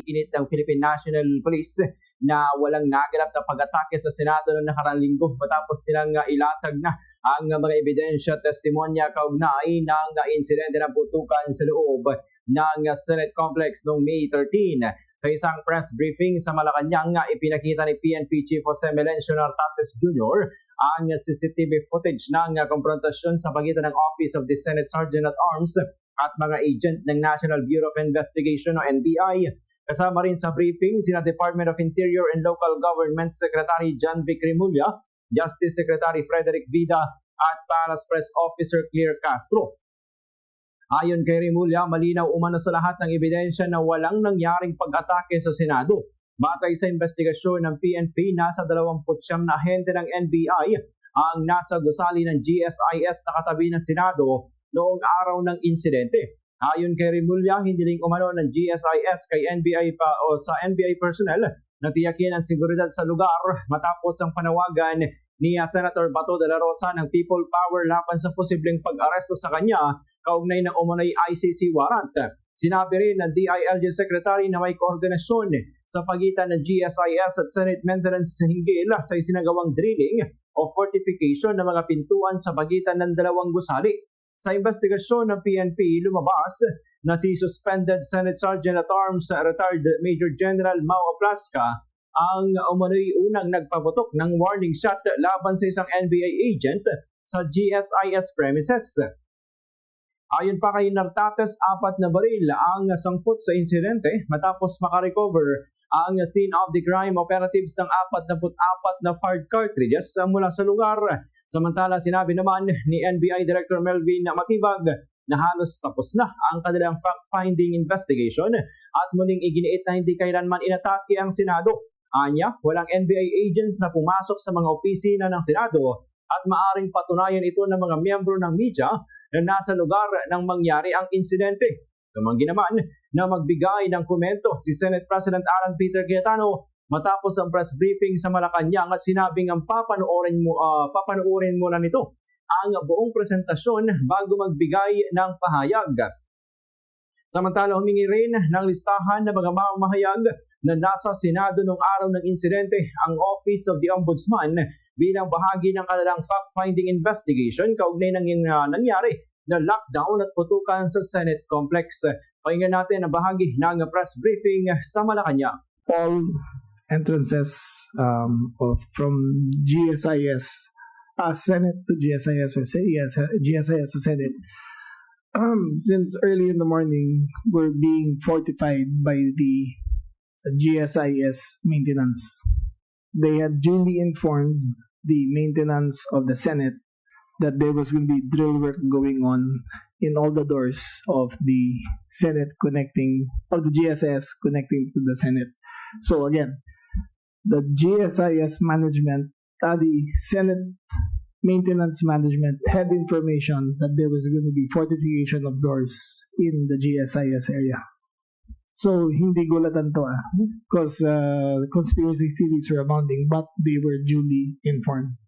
iginit ng Philippine National Police na walang naganap na pag-atake sa Senado noong nakaraang linggo matapos nilang ilatag na ang mga ebidensya at testimonya kaugnay ng insidente ng putukan sa loob ng Senate Complex noong May 13. Sa isang press briefing sa Malacanang, ipinakita ni PNP Chief Jose Melencio Nartates Jr. ang CCTV footage ng komprontasyon sa pagitan ng Office of the Senate Sergeant at Arms at mga agent ng National Bureau of Investigation o NBI. Kasama rin sa briefing sina Department of Interior and Local Government Secretary John Vic Rimulya, Justice Secretary Frederick Vida at Paras Press Officer Claire Castro. Ayon kay Rimulya, malinaw umano sa lahat ng ebidensya na walang nangyaring pag-atake sa Senado. Batay sa investigasyon ng PNP, nasa 29 na ahente ng NBI ang nasa gusali ng GSIS na katabi ng Senado noong araw ng insidente. Ayon kay Rimulya, hindi rin umano ng GSIS kay NBI sa NBI personnel na tiyakin ang seguridad sa lugar matapos ang panawagan ni Senator Bato de la Rosa ng People Power laban sa posibleng pag-aresto sa kanya kaugnay ng umano'y ICC warrant. Sinabi rin ng DILG Secretary na may koordinasyon sa pagitan ng GSIS at Senate Maintenance hinggil sa isinagawang drilling o fortification ng mga pintuan sa pagitan ng dalawang gusali. Sa investigasyon ng PNP, lumabas na si suspended Senate Sergeant at Arms retired Major General Mau Aplasca ang umano'y unang nagpaputok ng warning shot laban sa isang NBI agent sa GSIS premises. Ayon pa kay Nartates, 4 na baril ang sangkot sa insidente matapos makarecover ang scene of the crime operatives ng 44 na fired cartridges mula sa lugar. Samantala, sinabi naman ni NBI Director Melvin Matibag na halos tapos na ang kanilang fact-finding investigation at muling iginiit na hindi kailanman inatake ang Senado. Anya, walang NBI agents na pumasok sa mga opisina ng Senado at maaring patunayan ito ng mga miyembro ng media na nasa lugar nang mangyari ang insidente. Tumanggi naman na magbigay ng komento si Senate President Alan Peter Cayetano matapos ang press briefing sa Malacanang at sinabing ang papanoorin muna nito ang buong presentasyon bago magbigay ng pahayag. Samantala, humingi rin ng listahan ng mga mamahayag na nasa Senado noong araw ng insidente ang Office of the Ombudsman bilang bahagi ng kanilang fact-finding investigation kaugnay ng nangyari na lockdown at putukan sa Senate Complex. Pakinggan natin ang bahagi ng press briefing sa Malacanang. All entrances from GSIS, Senate to GSIS or GSIS to Senate, since early in the morning, were being fortified by the GSIS maintenance. They had duly informed the maintenance of the Senate that there was going to be drill work going on in all the doors of the Senate of the GSIS connecting to the Senate. So again, the GSIS management, the Senate maintenance management had information that there was going to be fortification of doors in the GSIS area. So, hindi gulatan to because conspiracy theories were abounding, but they were duly informed.